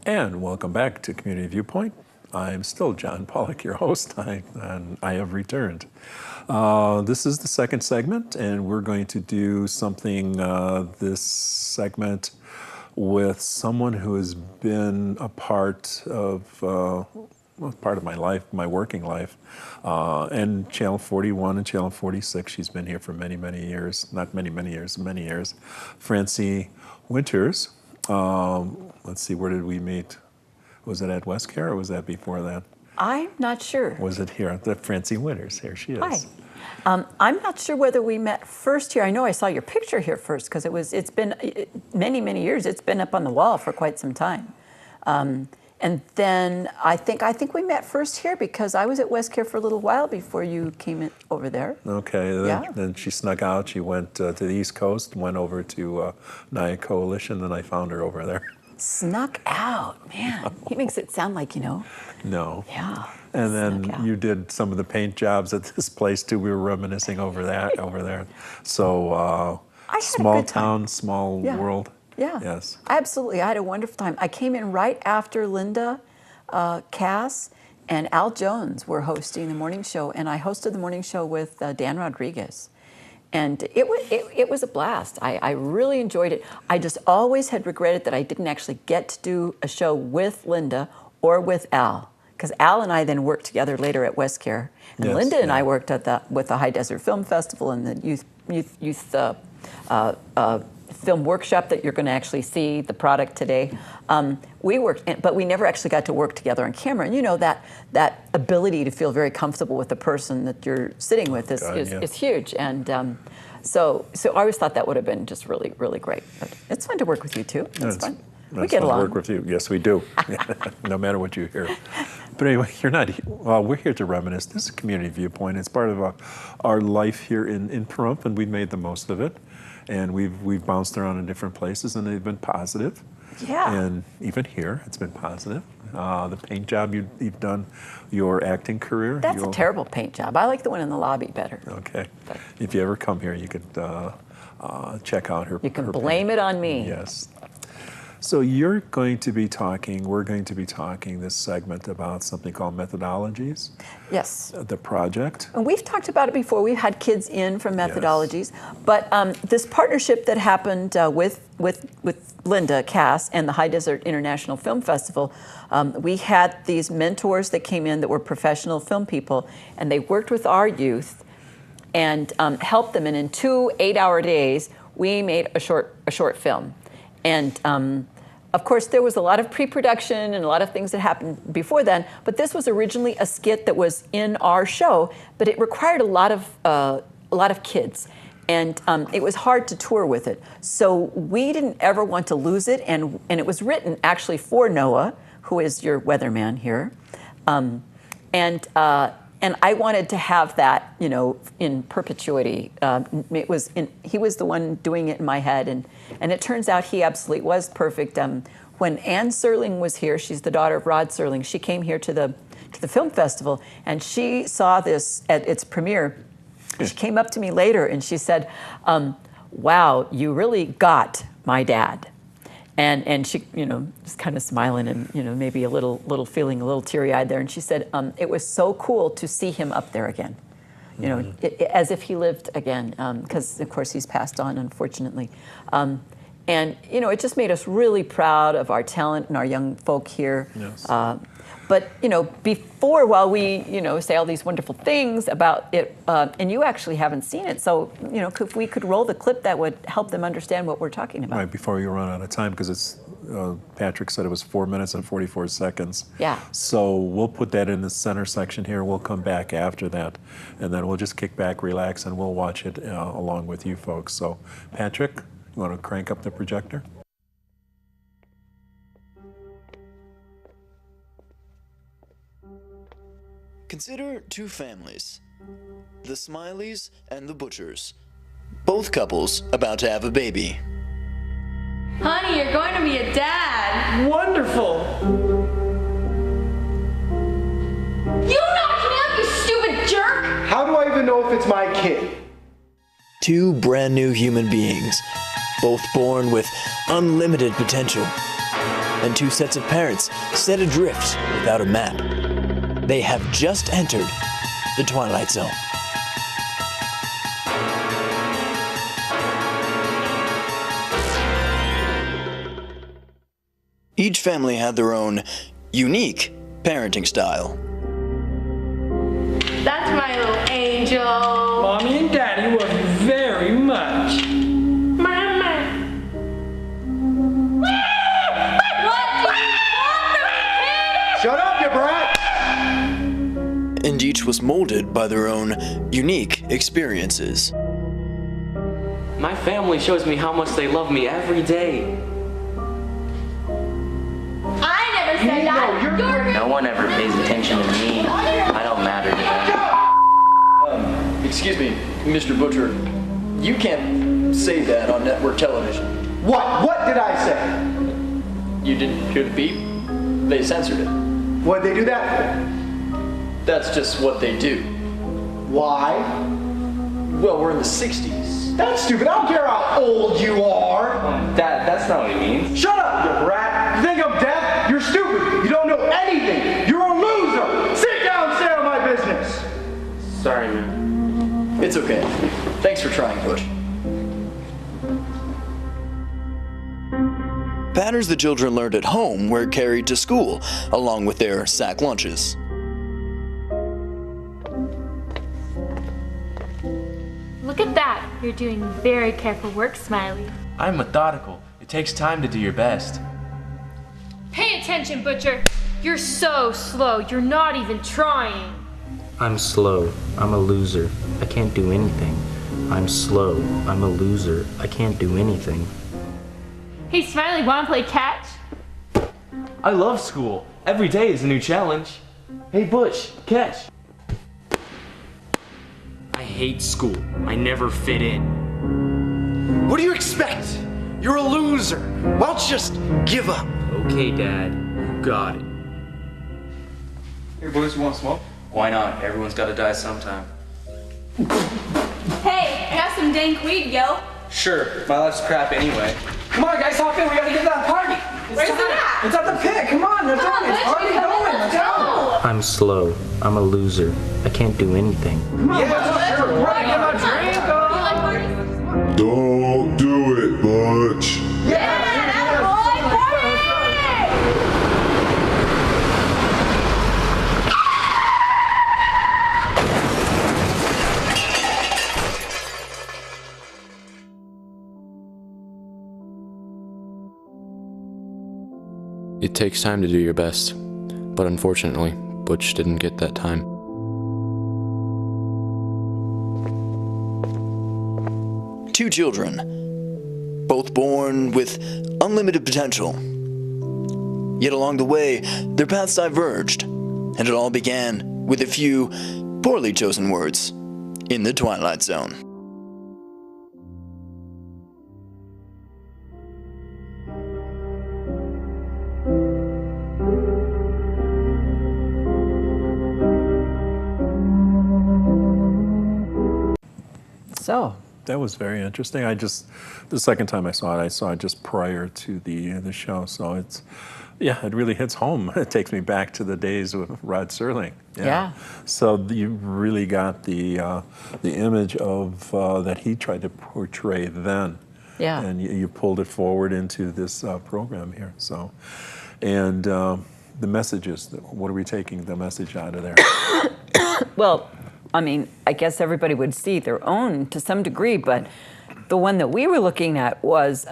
And welcome back to Community Viewpoint. I'm still John Pollock, your host, and I have returned. This is the second segment, and we're going to do something this segment with someone who has been a part of my life, my working life, and Channel 41 and Channel 46. She's been here for many, many years. Not many, many years, many years. Francie Winters. Let's see, where did we meet? Was it at Westcare or was that before that? I'm not sure. Was it here? The Francie Winters, here she is. Hi. I'm not sure whether we met first here. I know I saw your picture here first because it's been many, many years. It's been up on the wall for quite some time. And then I think we met first here because I was at Westcare for a little while before you came over there. Okay, then she snuck out. She went to the East Coast, went over to Naya Coalition, and I found her over there. Snuck out, man. He makes it sound like, No. Yeah. And then you did some of the paint jobs at this place too. We were reminiscing over there. So small town, small world. Yeah. Yes. Absolutely. I had a wonderful time. I came in right after Linda, Cass, and Al Jones were hosting the morning show, and I hosted the morning show with Dan Rodriguez. And it was a blast. I really enjoyed it. I just always had regretted that I didn't actually get to do a show with Linda or with Al, because Al and I then worked together later at Westcare, and Linda and I worked at with the High Desert Film Festival and the youth film workshop that you're going to actually see the product today. We worked, but we never actually got to work together on camera. And you know that ability to feel very comfortable with the person that you're sitting with is huge. And so I always thought that would have been just really, really great. But it's fun to work with you too. It's fun. We get along. Work with you. Yes, we do. No matter what you hear. But anyway, you're not. Well, we're here to reminisce. This is Community Viewpoint. It's part of our life here in Pahrump, and we've made the most of it. And we've bounced around in different places, and they've been positive. Yeah. And even here, it's been positive. The paint job you've done, your acting career. That's a terrible paint job. I like the one in the lobby better. Okay. But if you ever come here, you could check out her. You can blame it on me. Yes. So we're going to be talking this segment about something called methodologies. Yes. The project. And we've talked about it before. We've had kids in from methodologies. Yes. But this partnership that happened with Linda Cass and the High Desert International Film Festival, we had these mentors that came in that were professional film people, and they worked with our youth and helped them. And in 2 8-hour days, we made a short film. And of course, there was a lot of pre-production and a lot of things that happened before then. But this was originally a skit that was in our show, but it required a lot of kids, and it was hard to tour with it. So we didn't ever want to lose it, and it was written actually for Noah, who is your weatherman here, and I wanted to have that, in perpetuity. He was the one doing it in my head, and it turns out he absolutely was perfect. When Ann Serling was here, she's the daughter of Rod Serling. She came here to the film festival, and she saw this at its premiere. She came up to me later, and she said, "Wow, you really got my dad." And she, just kind of smiling and, maybe a little feeling a little teary-eyed there. And she said, it was so cool to see him up there again, as if he lived again, because, of course, he's passed on, unfortunately. And, it just made us really proud of our talent and our young folk here. Yes. But, while we, say all these wonderful things about it, and you actually haven't seen it, so, if we could roll the clip, that would help them understand what we're talking about. Right, before you run out of time, because it's, Patrick said it was 4 minutes and 44 seconds. Yeah. So we'll put that in the center section here. We'll come back after that, and then we'll just kick back, relax, and we'll watch it along with you folks. So, Patrick, you want to crank up the projector? Consider two families, the Smileys and the Butchers. Both couples about to have a baby. Honey, you're going to be a dad. Wonderful. You knocked me up, you stupid jerk. How do I even know if it's my kid? Two brand new human beings, both born with unlimited potential. and two sets of parents set adrift without a map. They have just entered the Twilight Zone. Each family had their own unique parenting style. That's my little angel. Mommy and Daddy love you very much. Mama. What do you want from me? Shut up, you brat! And each was molded by their own unique experiences. My family shows me how much they love me every day. I never said that. You're No one ever pays attention to me. I don't matter to them. Excuse me, Mr. Butcher. You can't say that on network television. What? What did I say? You didn't hear the beep? They censored it. What'd they do that for? That's just what they do. Why? Well, we're in the 60s. That's stupid. I don't care how old you are. Dad, that's not what he means. Shut up, you brat. You think I'm deaf? You're stupid. You don't know anything. You're a loser. Sit down and stay out of my business. Sorry, man. It's okay. Thanks for trying, Butch. Patterns the children learned at home were carried to school, along with their sack lunches. Look at that. You're doing very careful work, Smiley. I'm methodical. It takes time to do your best. Pay attention, Butcher. You're so slow. You're not even trying. I'm slow. I'm a loser. I can't do anything. I'm slow. I'm a loser. I can't do anything. Hey, Smiley, wanna play catch? I love school. Every day is a new challenge. Hey, Butch, catch. I hate school. I never fit in. What do you expect? You're a loser. Why don't you just give up? Okay, Dad. You got it. Hey, boys, you want to smoke? Why not? Everyone's got to die sometime. Hey, I got some dank weed, yo. Sure, my life's crap anyway. Come on, guys, hop in. We gotta get to that party. Where's it at? It's at the pit. Come on, let's go. It's already going. Let's go. I'm slow. I'm a loser. I can't do anything. Yeah, sure. We're gonna get a drink. You like parties? Don't do it, Butch. Yeah, that boy, party! It takes time to do your best, but unfortunately, Butch didn't get that time. Two children, both born with unlimited potential. Yet along the way, their paths diverged, and it all began with a few poorly chosen words in the Twilight Zone. So that was very interesting. The second time I saw it just prior to the show. So it's, yeah, it really hits home. It takes me back to the days with Rod Serling. Yeah. So you really got the image of that he tried to portray then. Yeah. And you pulled it forward into this program here. So, and the messages. What are we taking the message out of there? Well, I mean, I guess everybody would see their own to some degree, but the one that we were looking at was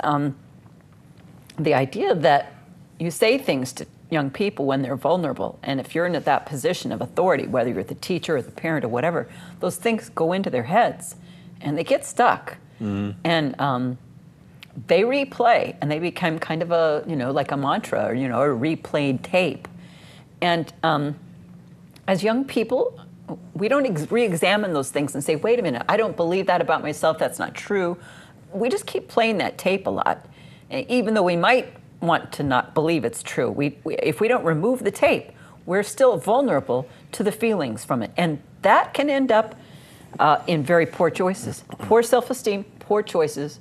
the idea that you say things to young people when they're vulnerable, and if you're in that position of authority, whether you're the teacher or the parent or whatever, those things go into their heads, and they get stuck, and they replay, and they become kind of a, like a mantra, or, a replayed tape, and as young people, we don't re-examine those things and say, wait a minute, I don't believe that about myself, that's not true. We just keep playing that tape a lot, even though we might want to not believe it's true. If we don't remove the tape, we're still vulnerable to the feelings from it. And that can end up in very poor choices, poor self-esteem, poor choices,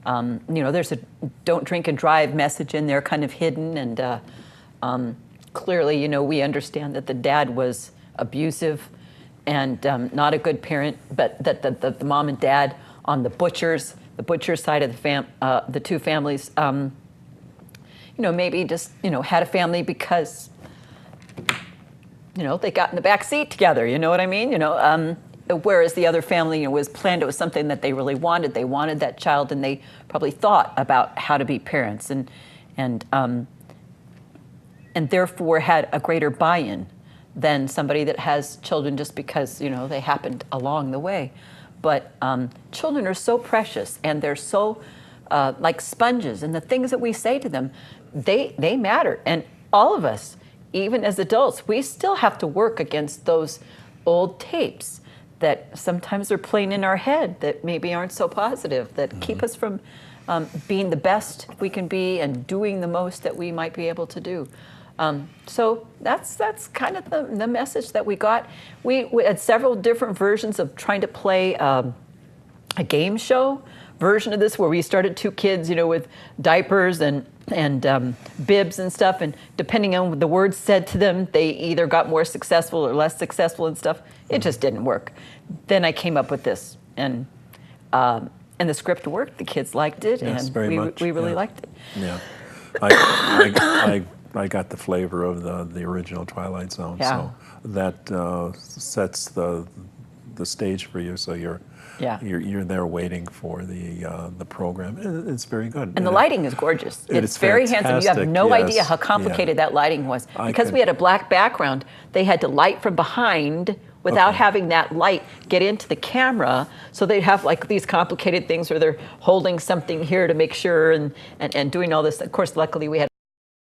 You know, there's a don't drink and drive message in there kind of hidden, and clearly, you know, we understand that the dad was abusive and not a good parent, but that the mom and dad on the butcher side of the two families, you know, maybe just, you know, had a family because, you know, they got in the back seat together, you know what I mean? You know, whereas the other family, you know, was planned, it was something that they really wanted. They wanted that child, and they probably thought about how to be parents, and therefore had a greater buy-in than somebody that has children just because, you know, they happened along the way. But children are so precious, and they're so like sponges, and the things that we say to them, they matter. And all of us, even as adults, we still have to work against those old tapes that sometimes are playing in our head that maybe aren't so positive, that keep us from being the best we can be and doing the most that we might be able to do. So that's kind of the message that we got. We had several different versions of trying to play a game show version of this, where we started two kids, you know, with diapers and bibs and stuff, and depending on the words said to them, they either got more successful or less successful and stuff. It just didn't work. Then I came up with this, and the script worked. The kids liked it, Yes, and very much. we really Yeah. liked it. Yeah, I got the flavor of the original Twilight Zone, Yeah. so that sets the stage for you. So you're there waiting for the program. It's very good, And the lighting is gorgeous. It It's is very handsome. You have fantastic, no yes. idea how complicated Yeah. that lighting was. Because we had a black background, they had to light from behind without having that light get into the camera. So they'd have like these complicated things where they're holding something here to make sure and doing all this. Of course, luckily we had